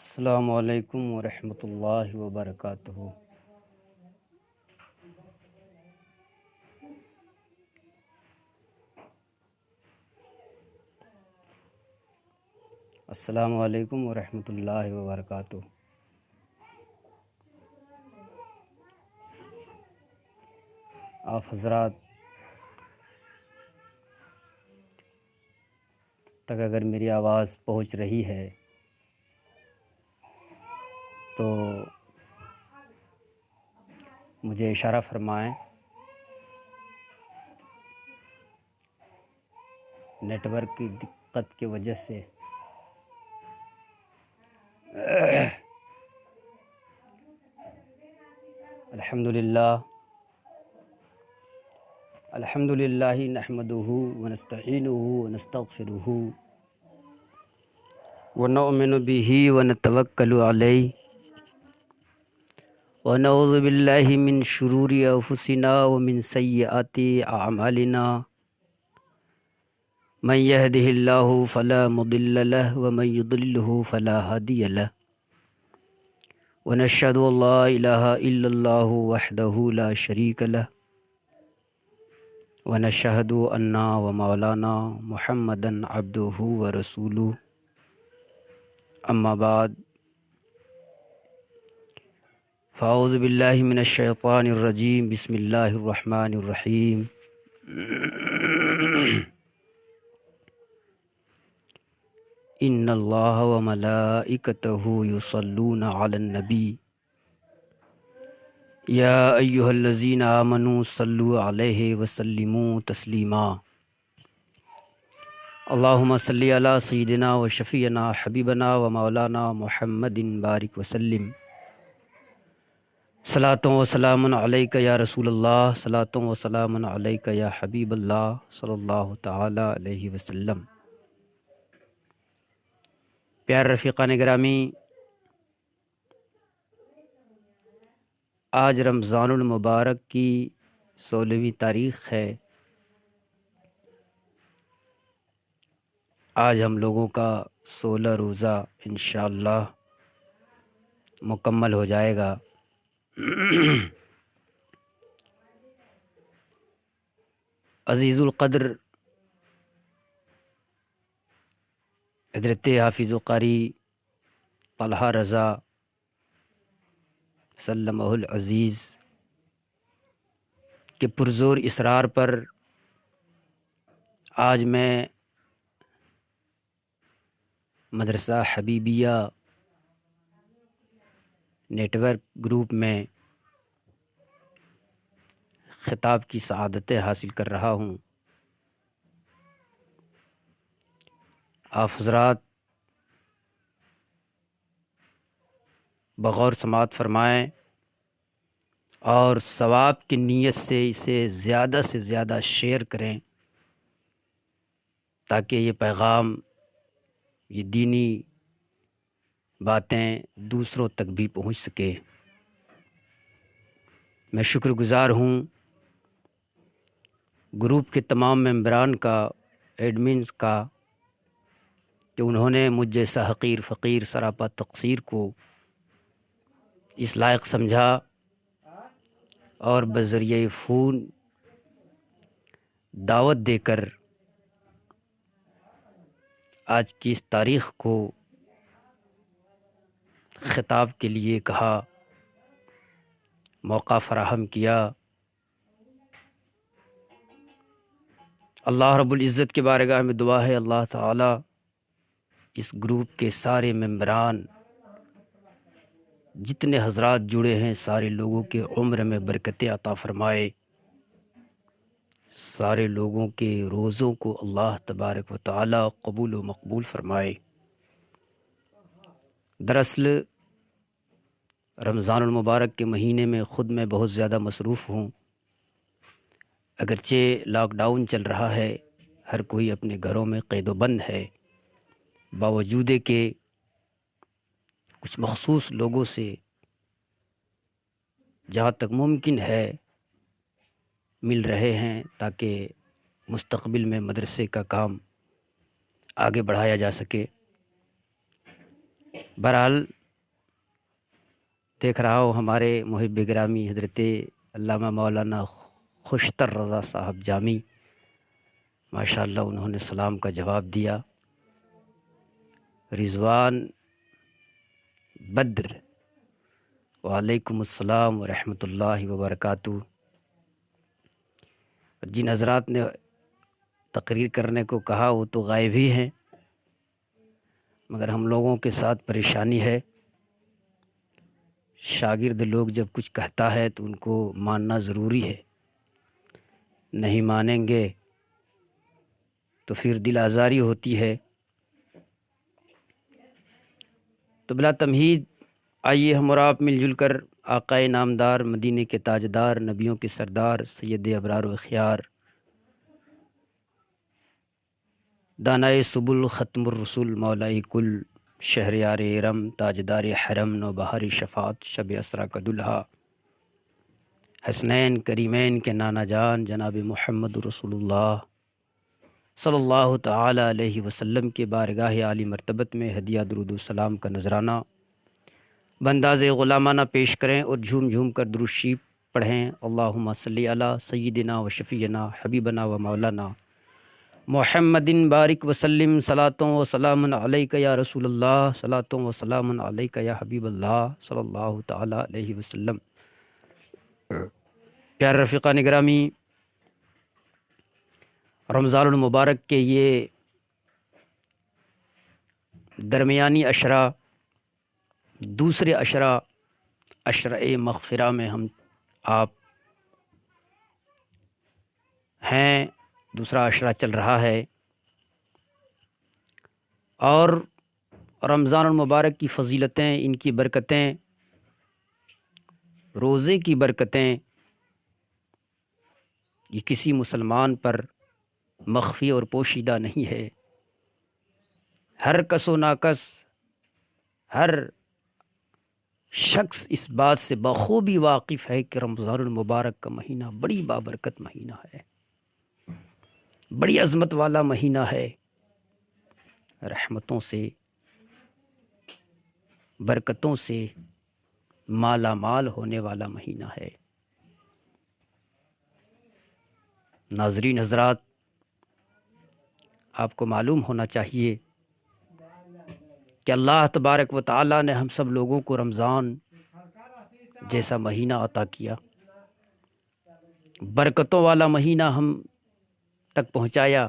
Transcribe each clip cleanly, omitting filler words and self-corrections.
السلام علیکم ورحمۃ اللہ وبرکاتہ۔ السلام علیکم ورحمۃ اللہ وبرکاتہ۔ آپ حضرات تک اگر میری آواز پہنچ رہی ہے تو مجھے اشارہ فرمائیں۔ نیٹ ورک کی دقت کی وجہ سے الحمد للہ نحمدہ ونستعینہ ونستغفرہ ونؤمن بہ ونتوکل علیہ ونعوذ باللہ من شرور انفسنا ومن سیئات اعمالنا من يهده الله فلا مضل له ومن يضلله فلا هادي له ونشهد ان لا اله الا الله وحده لا شريك له ونشهد ان ومولانا محمدا عبده ورسوله اما بعد فاعوذ بالله من الشیطان الرجیم بسم اللہ الرحمن الرحیم ان اللہ وملائکتہ یصلون علی النبی یا ایہا الذین آمنوا صلوا علیہ وسلموا تسلیما اللہم صلی علی سیدنا و شفیعنا حبیبنا و مولانا محمد بارک وسلم صلاۃ و سلام علیک یا رسول اللہ، صلاۃ و سلام علیک یا حبیب اللہ صلی اللہ تعالی علیہ وسلم۔ پیار رفیقان گرامی، آج رمضان المبارک کی 16ویں تاریخ ہے۔ آج ہم لوگوں کا 16 روزہ انشاءاللہ مکمل ہو جائے گا۔ عزیز القدر حضرت حافظ و قاری طلحہ رضا سلمہ العزیز کے پرزور اصرار پر آج میں مدرسہ حبیبیہ نیٹ ورک گروپ میں خطاب کی سعادتیں حاصل کر رہا ہوں۔ آپ حضرات بغور سماعت فرمائیں اور ثواب کی نیت سے اسے زیادہ شیئر کریں تاکہ یہ پیغام، یہ دینی باتیں دوسروں تک بھی پہنچ سکے۔ میں شکر گزار ہوں گروپ کے تمام ممبران کا، ایڈمنز کا، کہ انہوں نے مجھ جیسا حقیر فقیر سراپا تقصیر کو اس لائق سمجھا اور بذریعہ فون دعوت دے کر آج کی اس تاریخ کو خطاب کے لیے کہا، موقع فراہم کیا۔ اللہ رب العزت کے بارگاہ میں دعا ہے اللہ تعالی اس گروپ کے سارے ممبران، جتنے حضرات جڑے ہیں، سارے لوگوں کے عمر میں برکتیں عطا فرمائے، سارے لوگوں کے روزوں کو اللہ تبارک و تعالی قبول و مقبول فرمائے۔ دراصل رمضان المبارک کے مہینے میں خود میں بہت زیادہ مصروف ہوں، اگرچہ لاک ڈاؤن چل رہا ہے، ہر کوئی اپنے گھروں میں قید و بند ہے، باوجود کہ کچھ مخصوص لوگوں سے جہاں تک ممکن ہے مل رہے ہیں تاکہ مستقبل میں مدرسے کا کام آگے بڑھایا جا سکے۔ بہرحال دیکھ رہا ہوں ہمارے محب گرامی حضرت علامہ مولانا خوشتر رضا صاحب جامی، ماشاءاللہ انہوں نے سلام کا جواب دیا۔ رضوان بدر، وعلیکم السلام ورحمۃ اللہ وبرکاتہ۔ جن حضرات نے تقریر کرنے کو کہا وہ تو غائب ہی ہیں، مگر ہم لوگوں کے ساتھ پریشانی ہے۔ شاگرد لوگ جب کچھ کہتا ہے تو ان کو ماننا ضروری ہے، نہیں مانیں گے تو پھر دل آزاری ہوتی ہے۔ تو بلا تمہید آئیے ہم اور آپ مل جل کر آقائے نامدار، مدینے کے تاجدار، نبیوں کے سردار، سید ابرار و اخیار، دانائے سبل، ختم الرسول، مولائے کل، شہریار ارم، تاجدار حرم، نوبہار شفاعت، شب اسرا کا دلہا، حسنین کریمین کے نانا جان جناب محمد رسول اللہ صلی اللہ تعالی علیہ وسلم کے بارگاہ عالی مرتبت میں ہدیہ درود و سلام کا نذرانہ بنداز غلامانہ پیش کریں اور جھوم جھوم کر درود شریف پڑھیں۔ اللہم صلی علی سیدنا و شفیعنا حبیبنا و مولانا محمد بارک وسلم، صلاۃ و سلام علیک یا رسول اللہ، صلاۃ و سلام علیک یا حبیب اللہ صلی اللہ تعالی علیہ وسلم۔ پیارے رفیقان گرامی، رمضان المبارک کے یہ درمیانی عشرہ، دوسرے عشرہ مغفرہ میں ہم آپ ہیں، دوسرا عشرہ چل رہا ہے، اور رمضان المبارک کی فضیلتیں، ان کی برکتیں، روزے کی برکتیں، یہ کسی مسلمان پر مخفی اور پوشیدہ نہیں ہے۔ ہر کس و ناکس، ہر شخص اس بات سے بخوبی واقف ہے کہ رمضان المبارک کا مہینہ بڑی بابرکت مہینہ ہے، بڑی عظمت والا مہینہ ہے، رحمتوں سے، برکتوں سے مالا مال ہونے والا مہینہ ہے۔ ناظرین حضرات، آپ کو معلوم ہونا چاہیے کہ اللہ تبارک و تعالی نے ہم سب لوگوں کو رمضان جیسا مہینہ عطا کیا، برکتوں والا مہینہ ہم تک پہنچایا۔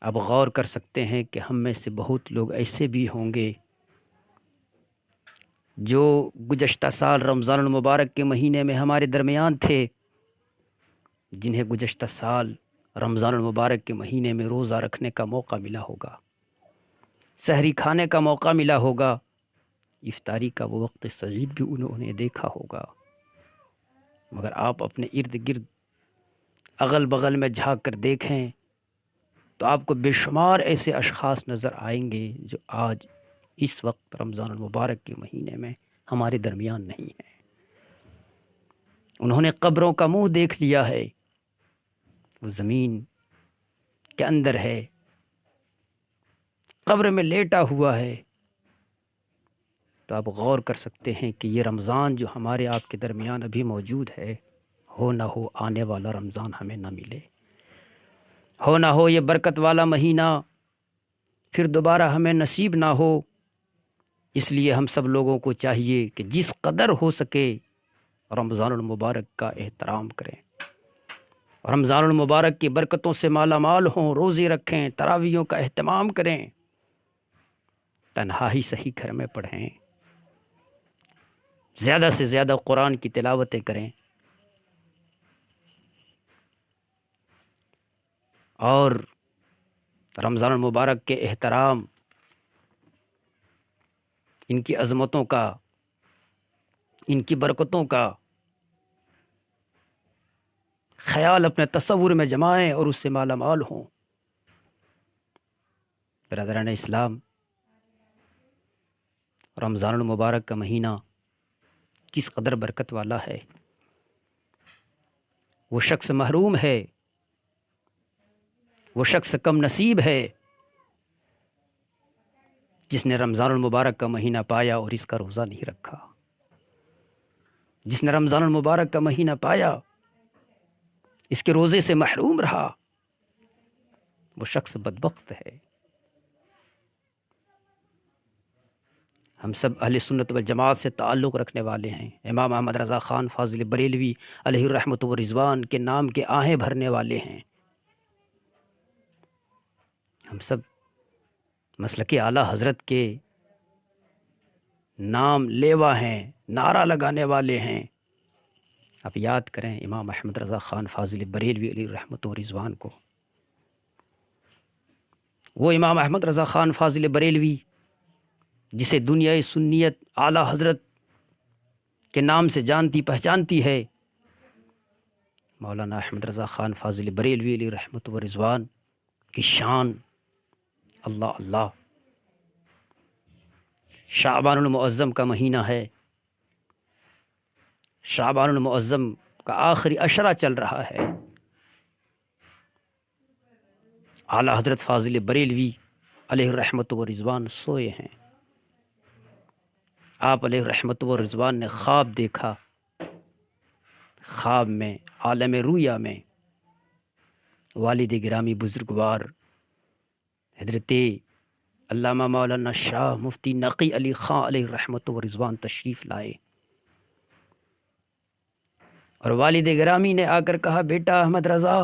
اب غور کر سکتے ہیں کہ ہم میں سے بہت لوگ ایسے بھی ہوں گے جو گزشتہ سال رمضان المبارک کے مہینے میں ہمارے درمیان تھے، جنہیں گزشتہ سال رمضان المبارک کے مہینے میں روزہ رکھنے کا موقع ملا ہوگا، سحری کھانے کا موقع ملا ہوگا، افطاری کا وہ وقت سعید بھی انہوں نے دیکھا ہوگا، مگر آپ اپنے ارد گرد اغل بغل میں جھانک کر دیکھیں تو آپ کو بے شمار ایسے اشخاص نظر آئیں گے جو آج اس وقت رمضان المبارک کے مہینے میں ہمارے درمیان نہیں ہیں۔ انہوں نے قبروں کا منہ دیکھ لیا ہے، وہ زمین کے اندر ہے، قبر میں لیٹا ہوا ہے۔ تو آپ غور کر سکتے ہیں کہ یہ رمضان جو ہمارے آپ کے درمیان ابھی موجود ہے، ہو نہ ہو آنے والا رمضان ہمیں نہ ملے، ہو نہ ہو یہ برکت والا مہینہ پھر دوبارہ ہمیں نصیب نہ ہو۔ اس لیے ہم سب لوگوں کو چاہیے کہ جس قدر ہو سکے رمضان المبارک کا احترام کریں، رمضان المبارک کی برکتوں سے مالا مال ہوں، روزے رکھیں، تراویحوں کا اہتمام کریں، تنہا ہی صحیح گھر میں پڑھیں، زیادہ سے زیادہ قرآن کی تلاوتیں کریں، اور رمضان المبارک کے احترام، ان کی عظمتوں کا، ان کی برکتوں کا خیال اپنے تصور میں جمائیں اور اس سے مالا مال ہوں۔ برادران اسلام، رمضان المبارک کا مہینہ کس قدر برکت والا ہے۔ وہ شخص محروم ہے، وہ شخص کم نصیب ہے جس نے رمضان المبارک کا مہینہ پایا اور اس کا روزہ نہیں رکھا، جس نے رمضان المبارک کا مہینہ پایا اس کے روزے سے محروم رہا، وہ شخص بدبخت ہے۔ ہم سب اہل سنت والجماعت سے تعلق رکھنے والے ہیں، امام احمد رضا خان فاضل بریلوی علیہ الرحمۃ والرضوان کے نام کے آہیں بھرنے والے ہیں۔ ہم سب مسلک اعلی حضرت کے نام لیوا ہیں، نعرہ لگانے والے ہیں۔ آپ یاد کریں امام احمد رضا خان فاضل بریلوی علیہ الرحمۃ والرضوان کو۔ وہ امام احمد رضا خان فاضل بریلوی جسے دنیا سنیت اعلی حضرت کے نام سے جانتی پہچانتی ہے، مولانا احمد رضا خان فاضل بریلوی علیہ رحمۃ و رضوان کی شان اللہ اللہ۔ شعبان المعظم کا مہینہ ہے، شعبان المعظم کا آخری عشرہ چل رہا ہے۔ اعلی حضرت فاضل بریلوی علیہ رحمۃ و رضوان سوئے ہیں۔ آپ علیہ رحمۃ و رضوان نے خواب دیکھا، خواب میں عالم رویا میں والد گرامی بزرگوار حضرت علامہ مولانا شاہ مفتی نقی علی خان علیہ رحمۃ و رضوان تشریف لائے، اور والد گرامی نے آ کر کہا، بیٹا احمد رضا،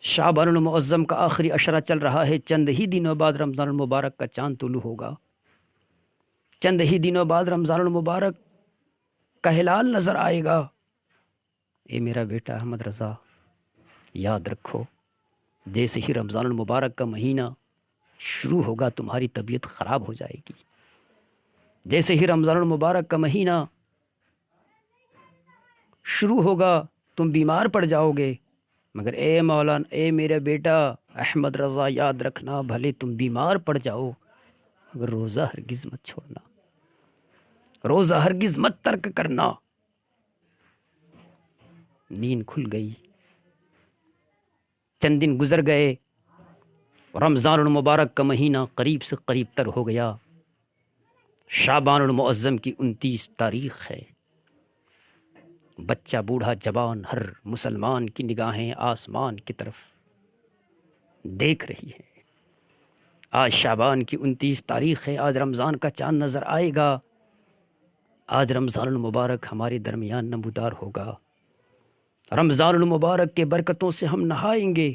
شعبان المعظم کا آخری عشرہ چل رہا ہے، چند ہی دنوں بعد رمضان المبارک کا چاند طلوع ہوگا، چند ہی دنوں بعد رمضان المبارک کا ہلال نظر آئے گا۔ اے میرا بیٹا احمد رضا، یاد رکھو جیسے ہی رمضان المبارک کا مہینہ شروع ہوگا تمہاری طبیعت خراب ہو جائے گی، جیسے ہی رمضان المبارک کا مہینہ شروع ہوگا تم بیمار پڑ جاؤ گے، مگر اے مولانا، اے میرا بیٹا احمد رضا، یاد رکھنا بھلے تم بیمار پڑ جاؤ مگر روزہ ہرگز مت چھوڑنا، روزہ ہرگز مت ترک کرنا۔ نیند کھل گئی، چند دن گزر گئے، رمضان المبارک کا مہینہ قریب سے قریب تر ہو گیا۔ شعبان المعظم کی 29 تاریخ ہے۔ بچہ بوڑھا جوان ہر مسلمان کی نگاہیں آسمان کی طرف دیکھ رہی ہیں۔ آج شعبان کی 29 تاریخ ہے، آج رمضان کا چاند نظر آئے گا، آج رمضان المبارک ہمارے درمیان نمودار ہوگا، رمضان المبارک کے برکتوں سے ہم نہائیں گے،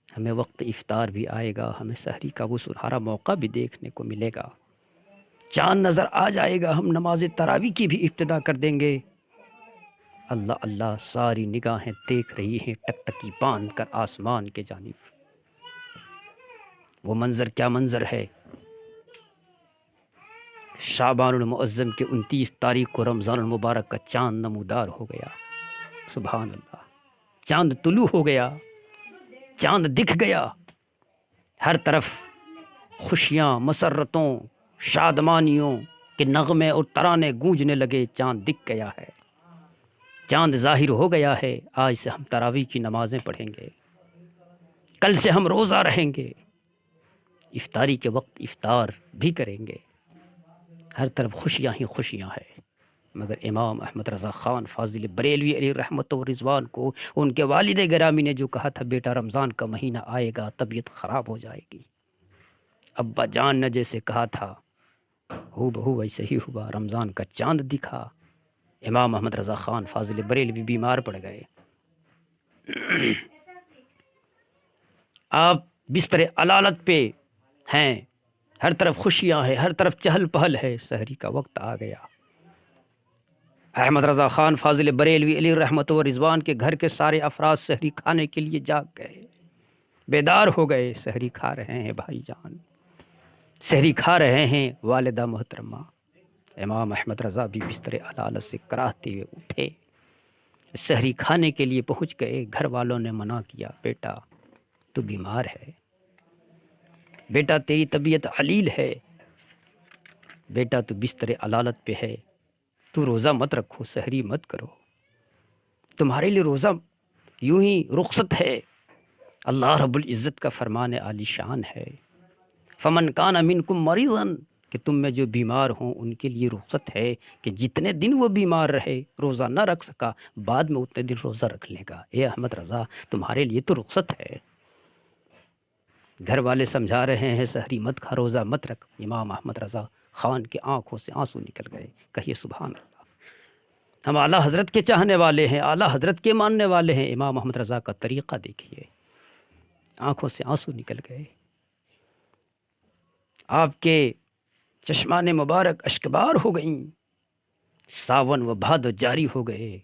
ہمیں وقت افطار بھی آئے گا، ہمیں سحری کا وہ سنہرا موقع بھی دیکھنے کو ملے گا، چاند نظر آ جائے گا، ہم نماز تراویح کی بھی ابتدا کر دیں گے۔ اللہ اللہ، ساری نگاہیں دیکھ رہی ہیں ٹکٹکی باندھ کر آسمان کے جانب۔ وہ منظر کیا منظر ہے! شعبان المعظم کے 29 تاریخ کو رمضان المبارک کا چاند نمودار ہو گیا۔ سبحان اللہ، چاند طلوع ہو گیا، چاند دکھ گیا، ہر طرف خوشیاں، مسرتوں، شادمانیوں کے نغمے اور ترانے گونجنے لگے، چاند دکھ گیا ہے، چاند ظاہر ہو گیا ہے۔ آج سے ہم تراویح کی نمازیں پڑھیں گے، کل سے ہم روزہ رہیں گے، افطاری کے وقت افطار بھی کریں گے، ہر طرف خوشیاں ہی خوشیاں ہیں۔ مگر امام احمد رضا خان فاضل بریلوی علیہ رحمۃ و رضوان کو ان کے والد گرامی نے جو کہا تھا، بیٹا رمضان کا مہینہ آئے گا طبیعت خراب ہو جائے گی، ابا جان نے جیسے کہا تھا ہو بہو ویسے ہی ہوا، رمضان کا چاند دکھا، امام احمد رضا خان فاضل بریلوی بیمار پڑ گئے۔ آپ بستر علالت پہ ہیں، ہر طرف خوشیاں ہیں، ہر طرف چہل پہل ہے، سحری کا وقت آ گیا۔ احمد رضا خان فاضل بریلوی علیہ رحمۃ و رضوان کے گھر کے سارے افراد سحری کھانے کے لیے جاگ گئے، بیدار ہو گئے، سحری کھا رہے ہیں بھائی جان، سحری کھا رہے ہیں والدہ محترمہ۔ امام احمد رضا بھی بستر علالت سے کراہتے ہوئے اٹھے، سحری کھانے کے لیے پہنچ گئے۔ گھر والوں نے منع کیا، بیٹا تو بیمار ہے، بیٹا تیری طبیعت علیل ہے، بیٹا تو بستر علالت پہ ہے، تو روزہ مت رکھو، سحری مت کرو، تمہارے لیے روزہ یوں ہی رخصت ہے، اللہ رب العزت کا فرمان عالی شان ہے، فمن کان منکم مریضا، کہ تم میں جو بیمار ہوں ان کے لیے رخصت ہے کہ جتنے دن وہ بیمار رہے، روزہ نہ رکھ سکا، بعد میں اتنے دن روزہ رکھ لے گا۔ اے احمد رضا تمہارے لیے تو رخصت ہے۔ گھر والے سمجھا رہے ہیں سحری مت کھا، روزہ مت رکھ، امام احمد رضا خان کے آنکھوں سے آنسو نکل گئے۔ کہیے سبحان اللہ۔ ہم اعلیٰ حضرت کے چاہنے والے ہیں، اعلیٰ حضرت کے ماننے والے ہیں، امام احمد رضا کا طریقہ دیکھیے، آنکھوں سے آنسو نکل گئے۔ آپ کے چشمان مبارک اشکبار ہو گئیں، ساون و بھادو جاری ہو گئے۔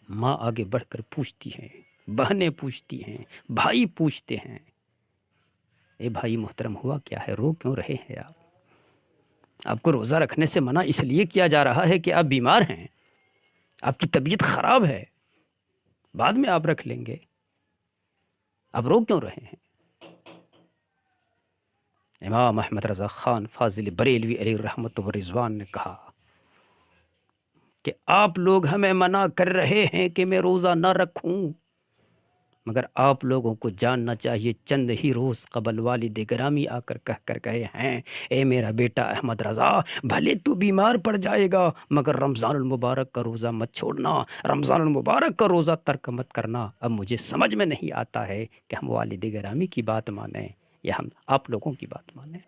ماں آگے بڑھ کر پوچھتی ہیں، بہنیں پوچھتی ہیں، بھائی پوچھتے ہیں، اے بھائی محترم ہوا کیا ہے، رو کیوں رہے ہیں آپ کو روزہ رکھنے سے منع اس لیے کیا جا رہا ہے کہ آپ بیمار ہیں، آپ کی طبیعت خراب ہے، بعد میں آپ رکھ لیں گے، آپ رو کیوں رہے ہیں؟ امام احمد رضا خان فاضل بریلوی علیہ رحمت و رضوان نے کہا کہ آپ لوگ ہمیں منع کر رہے ہیں کہ میں روزہ نہ رکھوں، مگر آپ لوگوں کو جاننا چاہیے چند ہی روز قبل والد گرامی آ کر کہہ کر گئے ہیں، اے میرا بیٹا احمد رضا بھلے تو بیمار پڑ جائے گا مگر رمضان المبارک کا روزہ مت چھوڑنا، رمضان المبارک کا روزہ ترک مت کرنا۔ اب مجھے سمجھ میں نہیں آتا ہے کہ ہم والد گرامی کی بات مانیں یا ہم آپ لوگوں کی بات مانیں۔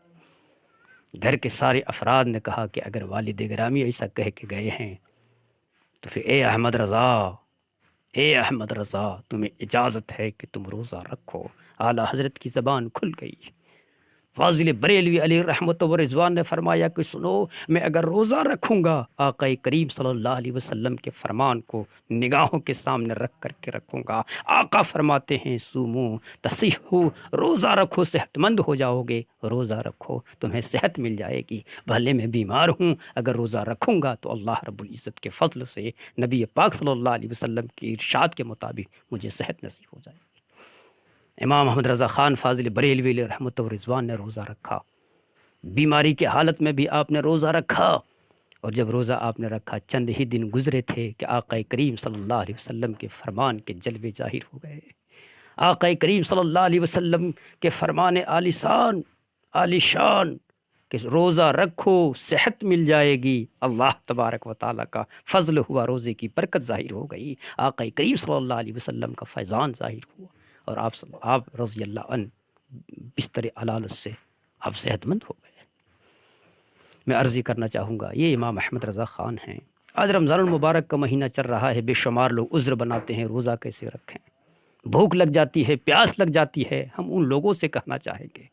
گھر کے سارے افراد نے کہا کہ اگر والد گرامی ایسا کہہ کے گئے ہیں تو پھر اے احمد رضا، اے احمد رضا تمہیں اجازت ہے کہ تم روزہ رکھو۔ اعلیٰ حضرت کی زبان کھل گئی۔ فاضل بریلوی علیہ رحمت و رضوان نے فرمایا کہ سنو، میں اگر روزہ رکھوں گا آقا کریم صلی اللہ علیہ وسلم کے فرمان کو نگاہوں کے سامنے رکھ کر کے رکھوں گا۔ آقا فرماتے ہیں سومو تصیحو، روزہ رکھو صحت مند ہو جاؤ گے، روزہ رکھو تمہیں صحت مل جائے گی۔ بھلے میں بیمار ہوں، اگر روزہ رکھوں گا تو اللہ رب العزت کے فضل سے نبی پاک صلی اللہ علیہ وسلم کی ارشاد کے مطابق مجھے صحت نصیب ہو جائے گی۔ امام احمد رضا خان فاضل بریلوی علیہ رحمت و رضوان نے روزہ رکھا، بیماری کی حالت میں بھی آپ نے روزہ رکھا، اور جب روزہ آپ نے رکھا چند ہی دن گزرے تھے کہ آقا کریم صلی اللہ علیہ وسلم کے فرمان کے جلوے ظاہر ہو گئے۔ آقا کریم صلی اللہ علیہ وسلم کے فرمان عالی شان عالی شان کہ روزہ رکھو صحت مل جائے گی، اللہ تبارک و تعالیٰ کا فضل ہوا، روزے کی برکت ظاہر ہو گئی، آقا کریم صلی اللہ علیہ وسلم کا فیضان ظاہر ہوا، اور آپ رضی اللہ عنہ بستر علالت سے آپ صحت مند ہو گئے۔ میں عرضی کرنا چاہوں گا، یہ امام احمد رضا خان ہیں۔ آج رمضان المبارک کا مہینہ چل رہا ہے، بے شمار لوگ عذر بناتے ہیں روزہ کیسے رکھیں، بھوک لگ جاتی ہے، پیاس لگ جاتی ہے۔ ہم ان لوگوں سے کہنا چاہیں گے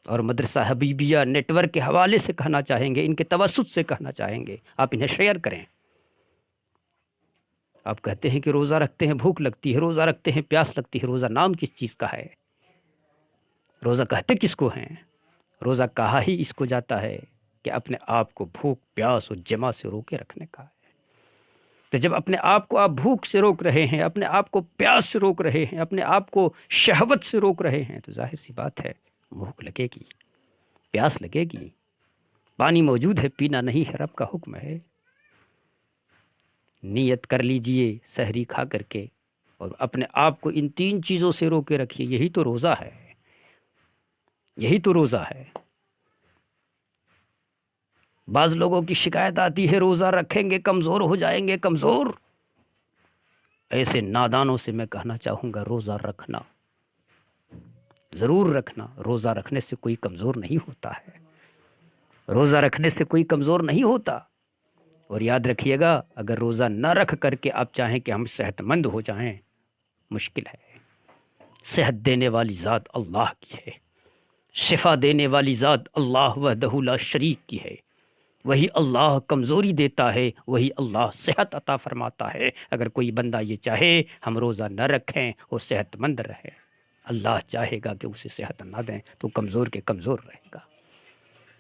اور مدرسہ حبیبیہ نیٹ ورک کے حوالے سے کہنا چاہیں گے، ان کے توسط سے کہنا چاہیں گے، آپ انہیں شیئر کریں۔ آپ کہتے ہیں کہ روزہ رکھتے ہیں بھوک لگتی ہے، روزہ رکھتے ہیں پیاس لگتی ہے، روزہ نام کس چیز کا ہے؟ روزہ کہتے کس کو ہیں؟ روزہ کہا ہی اس کو جاتا ہے کہ اپنے آپ کو بھوک پیاس اور جمع سے روکے رکھنے کا ہے۔ تو جب اپنے آپ کو آپ بھوک سے روک رہے ہیں، اپنے آپ کو پیاس سے روک رہے ہیں، اپنے آپ کو شہوت سے روک رہے ہیں، تو ظاہر سی بات ہے بھوک لگے گی، پیاس لگے گی۔ پانی موجود ہے، پینا نہیں ہے، رب کا حکم ہے۔ نیت کر لیجئے سحری کھا کر کے، اور اپنے آپ کو ان تین چیزوں سے روکے رکھیے، یہی تو روزہ ہے، یہی تو روزہ ہے۔ بعض لوگوں کی شکایت آتی ہے روزہ رکھیں گے کمزور ہو جائیں گے، کمزور۔ ایسے نادانوں سے میں کہنا چاہوں گا روزہ رکھنا، ضرور رکھنا۔ روزہ رکھنے سے کوئی کمزور نہیں ہوتا ہے، روزہ رکھنے سے کوئی کمزور نہیں ہوتا۔ اور یاد رکھیے گا، اگر روزہ نہ رکھ کر کے آپ چاہیں کہ ہم صحت مند ہو جائیں، مشکل ہے۔ صحت دینے والی ذات اللہ کی ہے، شفا دینے والی ذات اللہ وحدہ لا شریک کی ہے۔ وہی اللہ کمزوری دیتا ہے، وہی اللہ صحت عطا فرماتا ہے۔ اگر کوئی بندہ یہ چاہے ہم روزہ نہ رکھیں اور صحت مند رہے، اللہ چاہے گا کہ اسے صحت نہ دیں تو کمزور کے کمزور رہے گا۔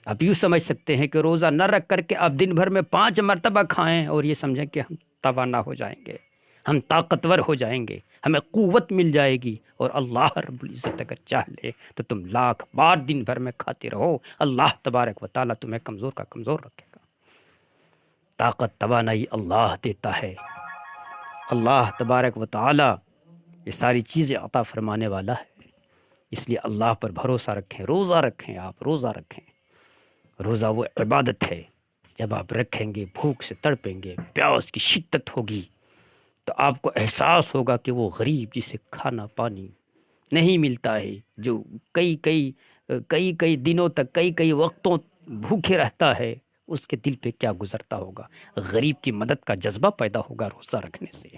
آپ یوں سمجھ سکتے ہیں کہ روزہ نہ رکھ کر کے آپ دن بھر میں 5 مرتبہ کھائیں اور یہ سمجھیں کہ ہم توانا ہو جائیں گے، ہم طاقتور ہو جائیں گے، ہمیں قوت مل جائے گی، اور اللہ رب العزت اگر چاہ لے تو تم لاکھ بار دن بھر میں کھاتے رہو، اللہ تبارک و تعالیٰ تمہیں کمزور کا کمزور رکھے گا۔ طاقت توانائی اللہ دیتا ہے، اللہ تبارک و تعالیٰ یہ ساری چیزیں عطا فرمانے والا ہے۔ اس لیے اللہ پر بھروسہ رکھیں، روزہ رکھیں، آپ روزہ رکھیں۔ روزہ وہ عبادت ہے، جب آپ رکھیں گے بھوک سے تڑپیں گے، پیاس کی شدت ہوگی، تو آپ کو احساس ہوگا کہ وہ غریب جسے کھانا پانی نہیں ملتا ہے، جو کئی کئی کئی کئی دنوں تک کئی کئی وقتوں بھوکے رہتا ہے، اس کے دل پہ کیا گزرتا ہوگا۔ غریب کی مدد کا جذبہ پیدا ہوگا روزہ رکھنے سے،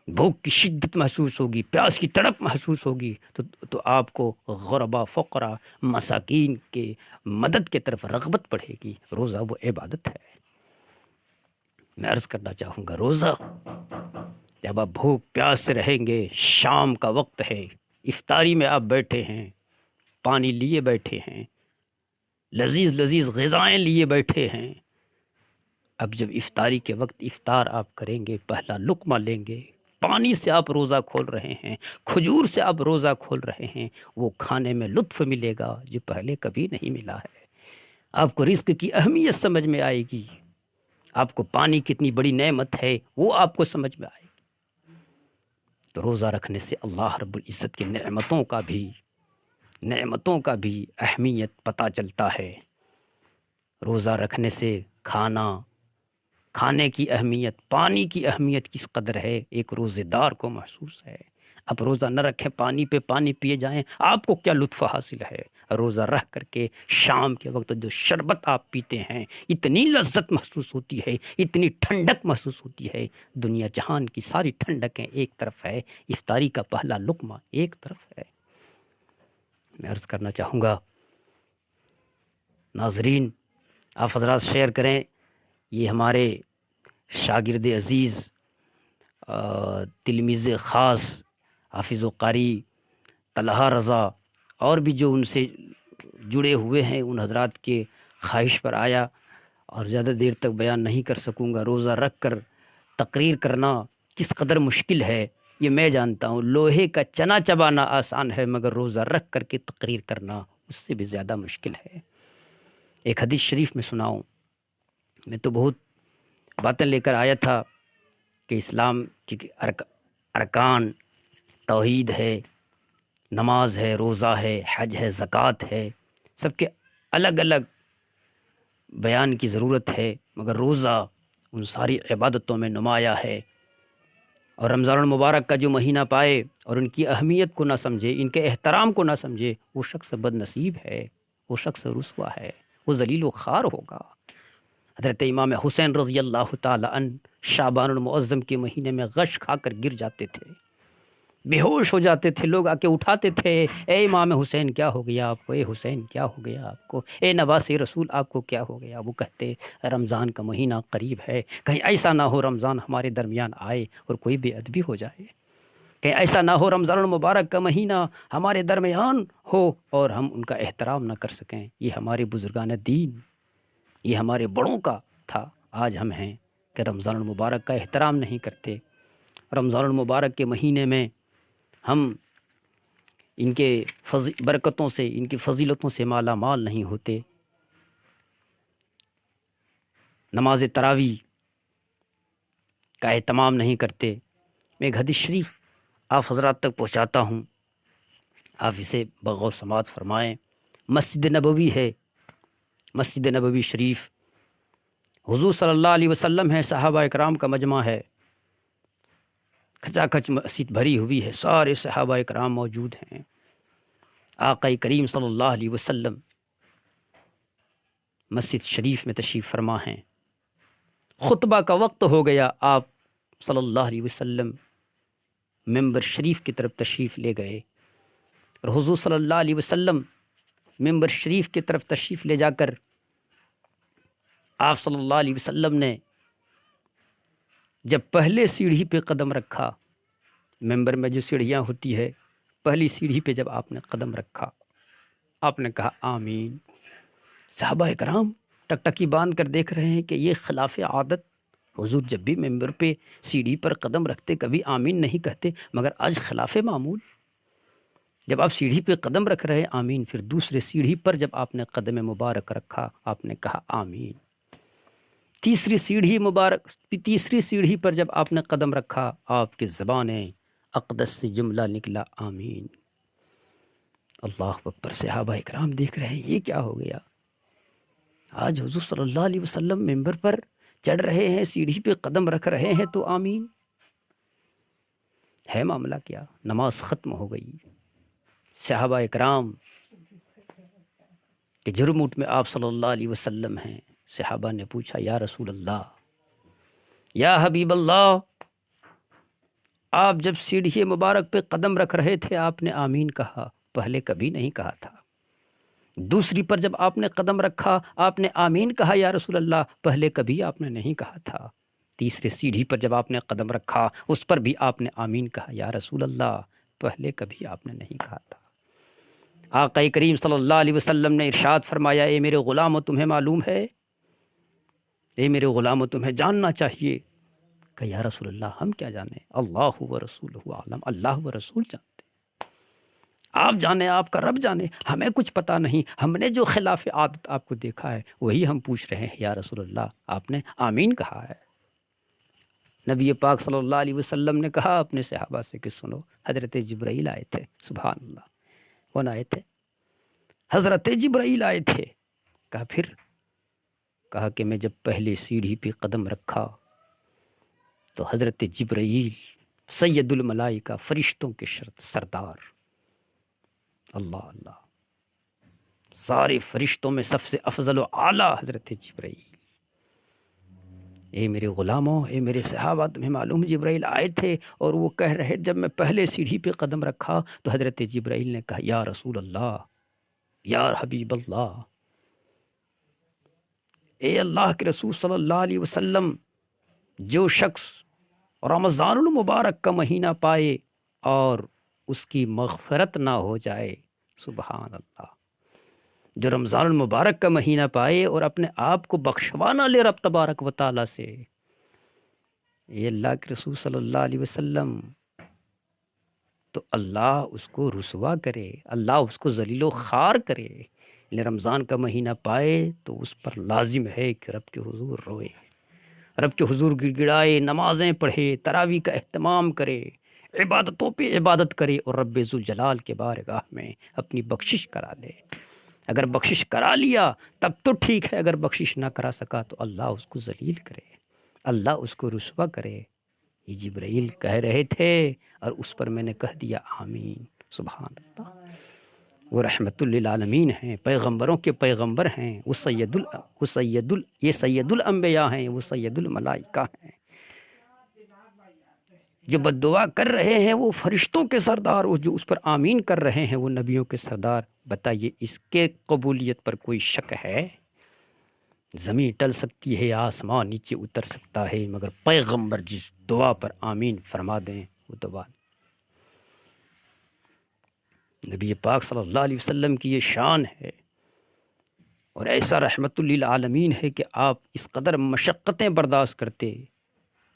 بھوک کی شدت محسوس ہوگی، پیاس کی تڑپ محسوس ہوگی، تو آپ کو غربا فقرا مساکین کے مدد کی طرف رغبت بڑھے گی۔ روزہ وہ عبادت ہے۔ میں عرض کرنا چاہوں گا، روزہ جب آپ بھوک پیاس سے رہیں گے، شام کا وقت ہے، افطاری میں آپ بیٹھے ہیں، پانی لیے بیٹھے ہیں، لذیذ لذیذ غذائیں لیے بیٹھے ہیں، اب جب افطاری کے وقت افطار آپ کریں گے، پہلا لقمہ لیں گے، پانی سے آپ روزہ کھول رہے ہیں، کھجور سے آپ روزہ کھول رہے ہیں، وہ کھانے میں لطف ملے گا جو پہلے کبھی نہیں ملا ہے۔ آپ کو رزق کی اہمیت سمجھ میں آئے گی، آپ کو پانی کتنی بڑی نعمت ہے وہ آپ کو سمجھ میں آئے گی۔ تو روزہ رکھنے سے اللہ رب العزت کی نعمتوں کا بھی اہمیت پتہ چلتا ہے۔ روزہ رکھنے سے کھانے کی اہمیت، پانی کی اہمیت کس قدر ہے ایک روزے دار کو محسوس ہے۔ اب روزہ نہ رکھیں، پانی پہ پانی پیے جائیں، آپ کو کیا لطف حاصل ہے؟ روزہ رکھ کر کے شام کے وقت جو شربت آپ پیتے ہیں، اتنی لذت محسوس ہوتی ہے، اتنی ٹھنڈک محسوس ہوتی ہے۔ دنیا جہان کی ساری ٹھنڈکیں ایک طرف ہے، افطاری کا پہلا لقمہ ایک طرف ہے۔ میں عرض کرنا چاہوں گا ناظرین، آپ حضرات شیئر کریں، یہ ہمارے شاگرد عزیز تلمیذ خاص حافظ و قاری طلحہ رضا اور بھی جو ان سے جڑے ہوئے ہیں، ان حضرات کے خواہش پر آیا، اور زیادہ دیر تک بیان نہیں کر سکوں گا۔ روزہ رکھ کر تقریر کرنا کس قدر مشکل ہے یہ میں جانتا ہوں، لوہے کا چنا چبانا آسان ہے، مگر روزہ رکھ کر کے تقریر کرنا اس سے بھی زیادہ مشکل ہے۔ ایک حدیث شریف میں سناؤں، میں تو بہت باتیں لے کر آیا تھا کہ اسلام کی ارکان توحید ہے، نماز ہے، روزہ ہے، حج ہے، زکوٰۃ ہے، سب کے الگ الگ بیان کی ضرورت ہے، مگر روزہ ان ساری عبادتوں میں نمایاں ہے۔ اور رمضان المبارک کا جو مہینہ پائے اور ان کی اہمیت کو نہ سمجھے، ان کے احترام کو نہ سمجھے، وہ شخص بد نصیب ہے، وہ شخص رسوا ہے، وہ ذلیل و خوار ہوگا۔ حضرت امام حسین رضی اللہ تعالی عنہ شعبان المعظم کے مہینے میں غش کھا کر گر جاتے تھے، بے ہوش ہو جاتے تھے، لوگ آ کے اٹھاتے تھے، اے امام حسین کیا ہو گیا آپ کو، اے حسین کیا ہو گیا آپ کو، اے نواسے رسول آپ کو کیا ہو گیا؟ وہ کہتے رمضان کا مہینہ قریب ہے، کہیں ایسا نہ ہو رمضان ہمارے درمیان آئے اور کوئی بے ادبی ہو جائے، کہیں ایسا نہ ہو رمضان المبارک کا مہینہ ہمارے درمیان ہو اور ہم ان کا احترام نہ کر سکیں۔ یہ ہمارے بزرگان دین، یہ ہمارے بڑوں کا تھا، آج ہم ہیں کہ رمضان المبارک کا احترام نہیں کرتے، رمضان المبارک کے مہینے میں ہم ان کے برکتوں سے، ان کی فضیلتوں سے مالا مال نہیں ہوتے، نماز تراویح کا اہتمام نہیں کرتے۔ میں ایک حدیث شریف آپ حضرات تک پہنچاتا ہوں، آپ اسے بغور سماعت فرمائیں۔ مسجد نبوی ہے، مسجد نبوی شریف، حضور صلی اللہ علیہ وسلم ہے، صحابہ اکرام کا مجمع ہے، کھچا کھچ مسجد بھری ہوئی ہے، سارے صحابہ اکرام موجود ہیں، آقا کریم صلی اللہ علیہ وسلم مسجد شریف میں تشریف فرما ہیں، خطبہ کا وقت ہو گیا، آپ صلی اللہ علیہ وسلم ممبر شریف کی طرف تشریف لے گئے، اور حضور صلی اللہ علیہ وسلم ممبر شریف کی طرف تشریف لے جا کر آپ صلی اللہ علیہ وسلم نے جب پہلے سیڑھی پہ قدم رکھا، ممبر میں جو سیڑھیاں ہوتی ہے، پہلی سیڑھی پہ جب آپ نے قدم رکھا، آپ نے کہا آمین۔ صحابہ اکرام ٹکٹکی باندھ کر دیکھ رہے ہیں کہ یہ خلاف عادت، حضور جب بھی ممبر پہ سیڑھی پر قدم رکھتے کبھی آمین نہیں کہتے، مگر آج خلاف معمول، جب آپ سیڑھی پہ قدم رکھ رہے آمین، پھر دوسرے سیڑھی پر جب آپ نے قدم مبارک رکھا آپ نے کہا آمین، تیسری سیڑھی پر جب آپ نے قدم رکھا آپ کی زبان اقدس سے جملہ نکلا آمین۔ اللہ اکبر، صحابہ اکرام دیکھ رہے ہیں یہ کیا ہو گیا؟ آج حضور صلی اللہ علیہ وسلم ممبر پر چڑھ رہے ہیں، سیڑھی پہ قدم رکھ رہے ہیں تو آمین ہے معاملہ کیا؟ نماز ختم ہو گئی۔ صحابہ اکرام کہ جرموٹ میں آپ صلی اللہ علیہ وسلم ہیں، صحابہ نے پوچھا یا رسول اللہ، یا حبیب اللہ، آپ جب سیڑھی مبارک پہ قدم رکھ رہے تھے آپ نے آمین کہا، پہلے کبھی نہیں کہا تھا۔ دوسری پر جب آپ نے قدم رکھا آپ نے آمین کہا یا رسول اللہ، پہلے کبھی آپ نے نہیں کہا تھا۔ تیسرے سیڑھی پر جب آپ نے قدم رکھا اس پر بھی آپ نے آمین کہا یا رسول اللہ، پہلے کبھی آپ نے نہیں کہا تھا۔ آقا کریم صلی اللہ علیہ وسلم نے ارشاد فرمایا، اے میرے غلامو تمہیں معلوم ہے، اے میرے غلامو تمہیں جاننا چاہیے۔ کہ یا رسول اللہ ہم کیا جانیں، اللہ و رسولہ عالم، اللہ و رسول جانتے، آپ جانے، آپ کا رب جانے، ہمیں کچھ پتا نہیں۔ ہم نے جو خلاف عادت آپ کو دیکھا ہے وہی ہم پوچھ رہے ہیں یا رسول اللہ، آپ نے آمین کہا ہے۔ نبی پاک صلی اللہ علیہ وسلم نے کہا اپنے صحابہ سے کہ سنو، حضرت جبرائیل آئے تھے، سبحان اللہ، کون آئے تھے؟ حضرت جبرائیل آئے تھے۔ کہا پھر؟ کہا کہ میں جب پہلے سیڑھی پہ قدم رکھا تو حضرت جبرائیل سید الملائکہ، فرشتوں کے سردار، اللہ اللہ، سارے فرشتوں میں سب سے افضل و اعلیٰ حضرت جبرائیل، اے میرے غلاموں، اے میرے صحابہ، تمہیں معلوم جبرائیل آئے تھے اور وہ کہہ رہے، جب میں پہلے سیڑھی پہ قدم رکھا تو حضرت جبرائیل نے کہا یا رسول اللہ، یا حبیب اللہ، اے اللہ کے رسول صلی اللہ علیہ وسلم، جو شخص رمضان المبارک کا مہینہ پائے اور اس کی مغفرت نہ ہو جائے، سبحان اللہ، جو رمضان المبارک کا مہینہ پائے اور اپنے آپ کو بخشوا نہ لے رب تبارک و تعالیٰ سے، یہ اللہ کے رسول صلی اللہ علیہ وسلم، تو اللہ اس کو رسوا کرے، اللہ اس کو ذلیل و خوار کرے۔ لیکن رمضان کا مہینہ پائے تو اس پر لازم ہے کہ رب کے حضور روئے، رب کے حضور گڑ گڑائے، نمازیں پڑھے، تراویح کا اہتمام کرے، عبادتوں پہ عبادت کرے اور رب ذوالجلال کے بارگاہ میں اپنی بخشش کرا لے۔ اگر بخشش کرا لیا تب تو ٹھیک ہے، اگر بخشش نہ کرا سکا تو اللہ اس کو ذلیل کرے، اللہ اس کو رسوا کرے۔ یہ جبرائیل کہہ رہے تھے اور اس پر میں نے کہہ دیا آمین، سبحان اللہ۔ وہ رحمت للعالمین ہیں، پیغمبروں کے پیغمبر ہیں، یہ سید الانبیاء ہیں، وہ سید الملائکہ ہیں۔ جو بد دعا کر رہے ہیں وہ فرشتوں کے سردار، وہ جو اس پر آمین کر رہے ہیں وہ نبیوں کے سردار۔ بتائیے اس کے قبولیت پر کوئی شک ہے؟ زمین ٹل سکتی ہے، آسمان نیچے اتر سکتا ہے، مگر پیغمبر جس دعا پر آمین فرما دیں وہ دعا، نبی پاک صلی اللہ علیہ وسلم کی یہ شان ہے اور ایسا رحمت للعالمین ہے کہ آپ اس قدر مشقتیں برداشت کرتے،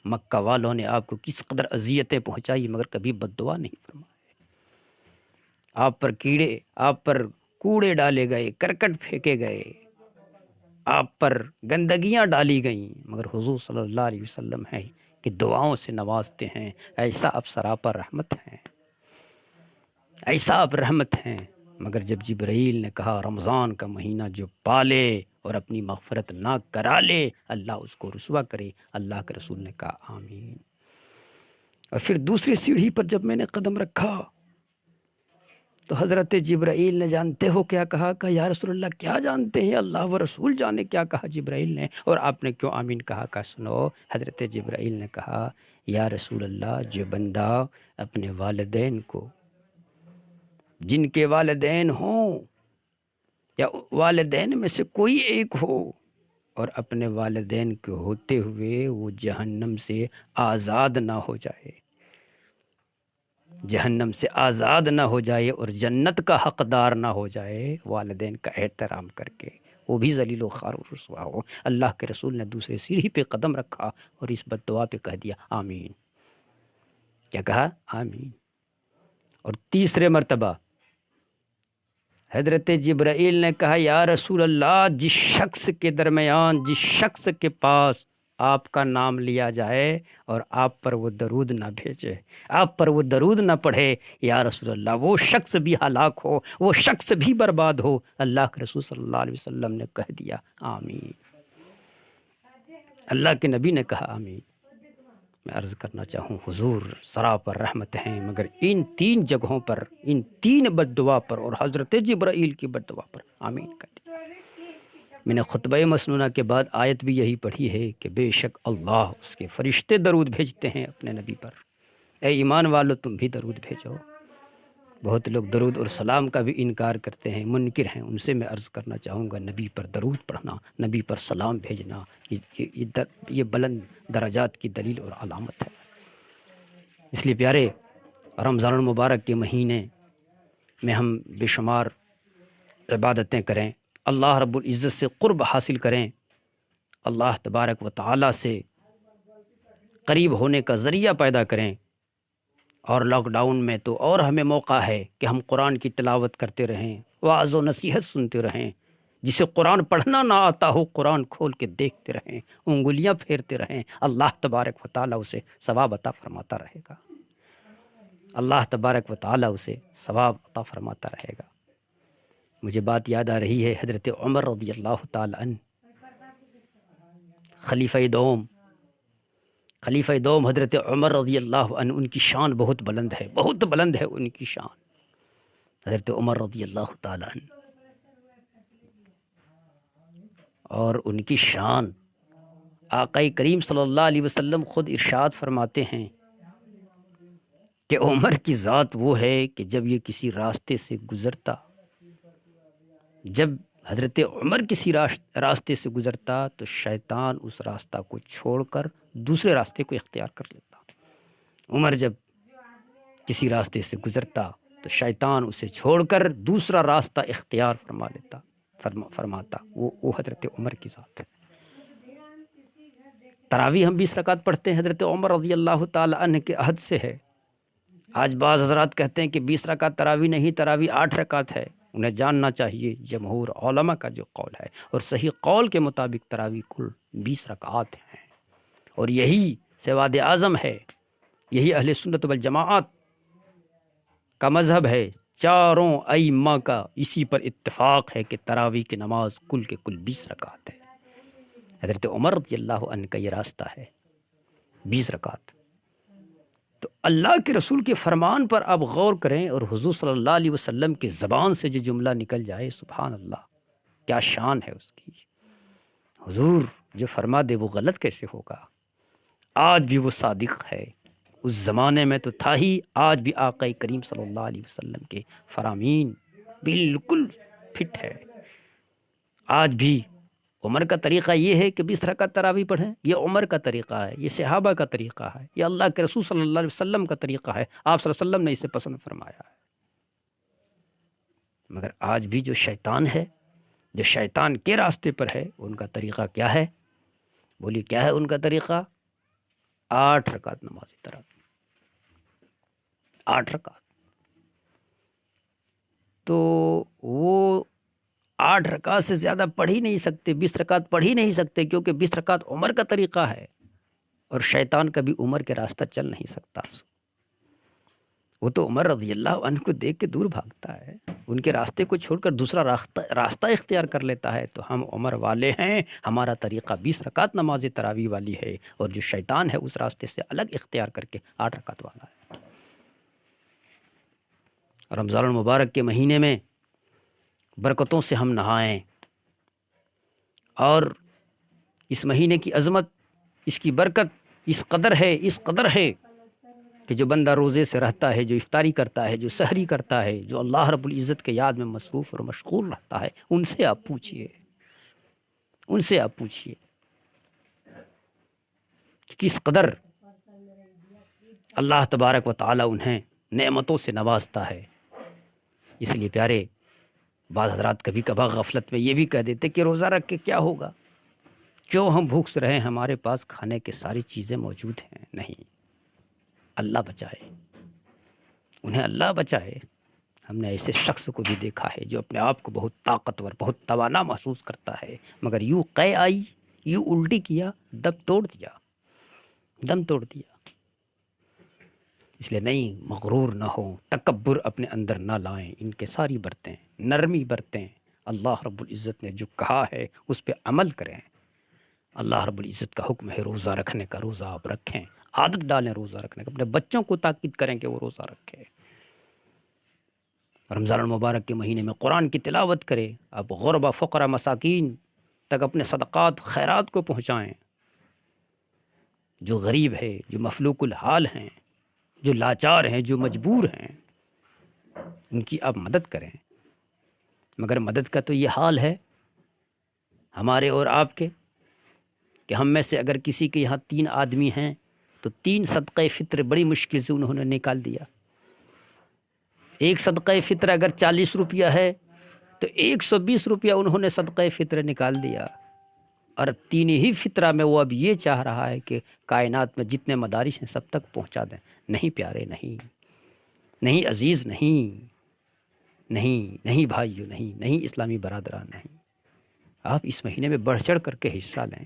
مکہ والوں نے آپ کو کس قدر اذیتیں پہنچائی مگر کبھی بد دعا نہیں فرمائے۔ آپ پر کیڑے، آپ پر کوڑے ڈالے گئے، کرکٹ پھینکے گئے، آپ پر گندگیاں ڈالی گئیں، مگر حضور صلی اللہ علیہ وسلم ہیں کہ دعاؤں سے نوازتے ہیں۔ ایسا آپ سراپا رحمت ہیں، ایسا آپ رحمت ہیں۔ مگر جب جبرائیل نے کہا رمضان کا مہینہ جو پالے اور اپنی مغفرت نہ کرا لے اللہ اس کو رسوا کرے، اللہ کے رسول نے کہا آمین۔ اور پھر دوسری سیڑھی پر جب میں نے قدم رکھا تو حضرت جبرائیل نے جانتے ہو کیا کہا؟ کہ یا رسول اللہ کیا جانتے ہیں، اللہ و رسول جانے کیا کہا جبرائیل نے، اور آپ نے کیوں آمین کہا؟ کہ سنو، حضرت جبرائیل نے کہا یا رسول اللہ، جو بندہ اپنے والدین کو، جن کے والدین ہوں یا والدین میں سے کوئی ایک ہو اور اپنے والدین کے ہوتے ہوئے وہ جہنم سے آزاد نہ ہو جائے، جہنم سے آزاد نہ ہو جائے اور جنت کا حقدار نہ ہو جائے، والدین کا احترام کر کے، وہ بھی ذلیل و خوار و رسوا ہو، اللہ کے رسول نے دوسرے سیڑھی پہ قدم رکھا اور اس بد دعا پہ کہہ دیا آمین۔ کیا کہا؟ آمین۔ اور تیسرے مرتبہ حضرت جبرائیل نے کہا یا رسول اللہ، جس شخص کے درمیان، جس شخص کے پاس آپ کا نام لیا جائے اور آپ پر وہ درود نہ بھیجے، آپ پر وہ درود نہ پڑھے، یا رسول اللہ وہ شخص بھی ہلاک ہو، وہ شخص بھی برباد ہو۔ اللہ کے رسول صلی اللہ علیہ وسلم نے کہہ دیا آمین، اللہ کے نبی نے کہا آمین۔ میں عرض کرنا چاہوں حضور سراپر رحمت ہیں، مگر ان 3 جگہوں پر، ان 3 بد دعا پر اور حضرت جبرائیل کی بد دعا پر آمین کہہ دیا۔ میں نے خطبہ مسنونہ کے بعد آیت بھی یہی پڑھی ہے کہ بے شک اللہ اس کے فرشتے درود بھیجتے ہیں اپنے نبی پر، اے ایمان والو تم بھی درود بھیجو۔ بہت لوگ درود اور سلام کا بھی انکار کرتے ہیں، منکر ہیں، ان سے میں عرض کرنا چاہوں گا نبی پر درود پڑھنا، نبی پر سلام بھیجنا یہ بلند درجات کی دلیل اور علامت ہے۔ اس لیے پیارے، رمضان المبارک کے مہینے میں ہم بے شمار عبادتیں کریں، اللہ رب العزت سے قرب حاصل کریں، اللہ تبارک و تعالی سے قریب ہونے کا ذریعہ پیدا کریں۔ اور لاک ڈاؤن میں تو اور ہمیں موقع ہے کہ ہم قرآن کی تلاوت کرتے رہیں، وعظ و نصیحت سنتے رہیں۔ جسے قرآن پڑھنا نہ آتا ہو قرآن کھول کے دیکھتے رہیں، انگلیاں پھیرتے رہیں، اللہ تبارک و تعالیٰ اسے ثواب عطا فرماتا رہے گا، اللہ تبارک و تعالیٰ اسے ثواب عطا فرماتا رہے گا۔ مجھے بات یاد آ رہی ہے، حضرت عمر رضی اللہ تعالی عنہ خلیفہ دوم حضرت عمر رضی اللہ عنہ، ان کی شان بہت بلند ہے، بہت بلند ہے ان کی شان، حضرت عمر رضی اللہ تعالی عنہ۔ اور ان کی شان آقا کریم صلی اللہ علیہ وسلم خود ارشاد فرماتے ہیں کہ عمر کی ذات وہ ہے کہ جب یہ کسی راستے سے گزرتا، جب حضرت عمر کسی راستے سے گزرتا تو شیطان اس راستہ کو چھوڑ کر دوسرے راستے کو اختیار کر لیتا۔ عمر جب کسی راستے سے گزرتا تو شیطان اسے چھوڑ کر دوسرا راستہ اختیار فرماتا۔ وہ حضرت عمر کی ذات ہے۔ تراویح ہم 20 رکعت پڑھتے ہیں، حضرت عمر رضی اللہ تعالی عنہ کے عہد سے ہے۔ آج بعض حضرات کہتے ہیں کہ 20 رکعت تراویح نہیں، تراویح 8 رکعت ہے۔ انہیں جاننا چاہیے جمہور علماء کا جو قول ہے، اور صحیح قول کے مطابق تراویح کل 20 رکعات ہیں، اور یہی سواد اعظم ہے، یہی اہل سنت والجماعت کا مذہب ہے، چاروں ائمہ کا اسی پر اتفاق ہے کہ تراویح کی نماز کل کے کل 20 رکعت ہے۔ حضرت عمر رضی اللہ عنہ کا یہ راستہ ہے 20 رکعت۔ تو اللہ کے رسول کے فرمان پر آپ غور کریں، اور حضور صلی اللہ علیہ وسلم کی زبان سے جو جملہ نکل جائے، سبحان اللہ، کیا شان ہے اس کی۔ حضور جو فرما دے وہ غلط کیسے ہوگا؟ آج بھی وہ صادق ہے، اس زمانے میں تو تھا ہی، آج بھی آقا کریم صلی اللہ علیہ وسلم کے فرامین بالکل فٹ ہے۔ آج بھی عمر کا طریقہ یہ ہے کہ 20 رکعت تراویح پڑھیں، یہ عمر کا طریقہ ہے، یہ صحابہ کا طریقہ ہے، یہ اللہ کے رسول صلی اللہ علیہ وسلم کا طریقہ ہے، آپ صلی اللہ علیہ وسلم نے اسے پسند فرمایا ہے۔ مگر آج بھی جو شیطان ہے، جو شیطان کے راستے پر ہے، ان کا طریقہ کیا ہے؟ بولیے کیا ہے ان کا طریقہ؟ 8 رکعت نماز تراویح، 8 رکعت۔ تو وہ 8 رکعت سے زیادہ پڑھ ہی نہیں سکتے، 20 رکعت پڑھ ہی نہیں سکتے، کیونکہ 20 رکعت عمر کا طریقہ ہے، اور شیطان کبھی عمر کے راستہ چل نہیں سکتا۔ وہ تو عمر رضی اللہ عنہ کو دیکھ کے دور بھاگتا ہے، ان کے راستے کو چھوڑ کر دوسرا راستہ اختیار کر لیتا ہے۔ تو ہم عمر والے ہیں، ہمارا طریقہ 20 رکعت نماز تراویح والی ہے، اور جو شیطان ہے اس راستے سے الگ اختیار کر کے 8 رکعت والا ہے۔ رمضان المبارک کے مہینے میں برکتوں سے ہم نہائیں، اور اس مہینے کی عظمت، اس کی برکت اس قدر ہے کہ جو بندہ روزے سے رہتا ہے، جو افطاری کرتا ہے، جو سحری کرتا ہے، جو اللہ رب العزت کے یاد میں مصروف اور مشغول رہتا ہے، ان سے آپ پوچھئے کہ کس قدر اللہ تبارک و تعالی انہیں نعمتوں سے نوازتا ہے۔ اس لیے پیارے، بعض حضرات کبھی کبھار غفلت میں یہ بھی کہہ دیتے کہ روزہ رکھ کے کیا ہوگا، کیوں ہم بھوک سے رہیں، ہمارے پاس کھانے کی ساری چیزیں موجود ہیں۔ نہیں، اللہ بچائے، انہیں اللہ بچائے۔ ہم نے ایسے شخص کو بھی دیکھا ہے جو اپنے آپ کو بہت طاقتور، بہت توانا محسوس کرتا ہے، مگر یوں قے آئی، یوں الٹی کیا، دم توڑ دیا۔ اس لیے نہیں، مغرور نہ ہو، تکبر اپنے اندر نہ لائیں، انکساری برتیں، نرمی برتیں، اللہ رب العزت نے جو کہا ہے اس پہ عمل کریں۔ اللہ رب العزت کا حکم ہے روزہ رکھنے کا، روزہ آپ رکھیں، عادت ڈالیں روزہ رکھنے کا، اپنے بچوں کو تاکید کریں کہ وہ روزہ رکھیں۔ رمضان المبارک کے مہینے میں قرآن کی تلاوت کریں، آپ غربا فقرا مساکین تک اپنے صدقات خیرات کو پہنچائیں۔ جو غریب ہے، جو مفلوق الحال ہیں، جو لاچار ہیں، جو مجبور ہیں، ان کی آپ مدد کریں۔ مگر مدد کا تو یہ حال ہے ہمارے اور آپ کے کہ ہم میں سے اگر کسی کے یہاں 3 آدمی ہیں تو 3 صدقہ فطر بڑی مشکل سے انہوں نے نکال دیا۔ ایک صدقہ فطر اگر 40 روپیہ ہے تو 120 روپیہ انہوں نے صدقہ فطر نکال دیا، اور 3 ہی فطرہ میں وہ اب یہ چاہ رہا ہے کہ کائنات میں جتنے مدارس ہیں سب تک پہنچا دیں۔ نہیں پیارے، نہیں عزیز، نہیں بھائیو، نہیں اسلامی برادران، نہیں۔ آپ اس مہینے میں بڑھ چڑھ کر کے حصہ لیں۔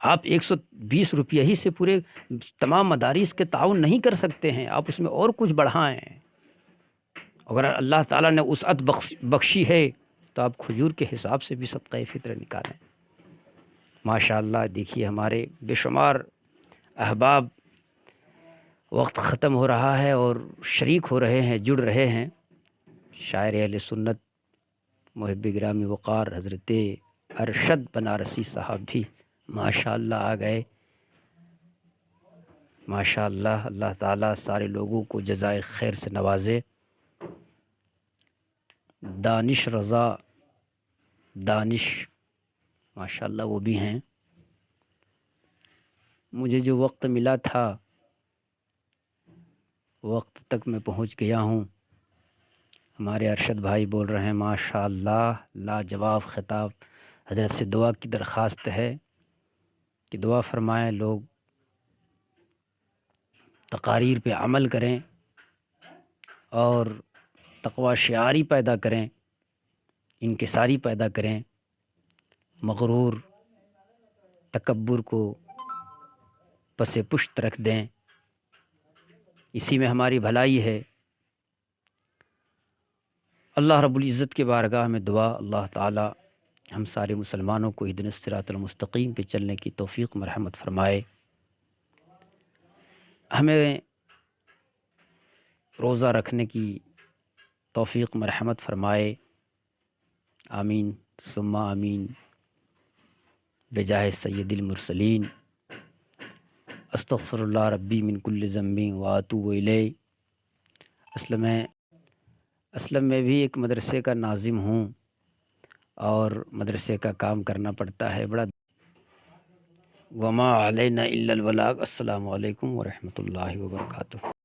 آپ 120 روپیہ ہی سے پورے تمام مدارس کے تعاون نہیں کر سکتے ہیں، آپ اس میں اور کچھ بڑھائیں۔ اگر اللہ تعالیٰ نے وسعت بخشی ہے تو آپ کھجور کے حساب سے بھی صدقہ فطر نکالیں۔ ماشاء اللہ، دیکھیے ہمارے بے شمار احباب، وقت ختم ہو رہا ہے اور شریک ہو رہے ہیں، جڑ رہے ہیں۔ شاعر اہل سنت محب گرامی وقار حضرت ارشد بنارسی صاحب بھی ماشاء اللہ آ گئے۔ ماشاء اللہ، اللہ تعالیٰ سارے لوگوں کو جزائے خیر سے نوازے۔ دانش رضا دانش ماشاء اللہ وہ بھی ہیں۔ مجھے جو وقت ملا تھا وقت تک میں پہنچ گیا ہوں۔ ہمارے ارشد بھائی بول رہے ہیں ماشاء اللہ، لاجواب خطاب۔ حضرت سے دعا کی درخواست ہے کہ دعا فرمائیں، لوگ تقاریر پہ عمل کریں اور تقوی شعاری پیدا کریں، انکساری پیدا کریں، مغرور تکبر کو پس پشت رکھ دیں۔ اسی میں ہماری بھلائی ہے۔ اللہ رب العزت کے بارگاہ میں دعا، اللہ تعالی ہم سارے مسلمانوں کو اہدنا الصراط المستقیم پہ چلنے کی توفیق مرحمت فرمائے۔ ہمیں روزہ رکھنے کی توفیق مرحمت فرمائے۔ آمین ثم آمین بجاہ سید المرسلین۔ استغفر اللہ ربی من کل ذنب واتوب الیہ۔ اسلم میں بھی ایک مدرسے کا ناظم ہوں اور مدرسے کا کام کرنا پڑتا ہے بڑا۔ وما علینا الا البلاغ۔ السلام علیکم ورحمۃ اللہ وبرکاتہ۔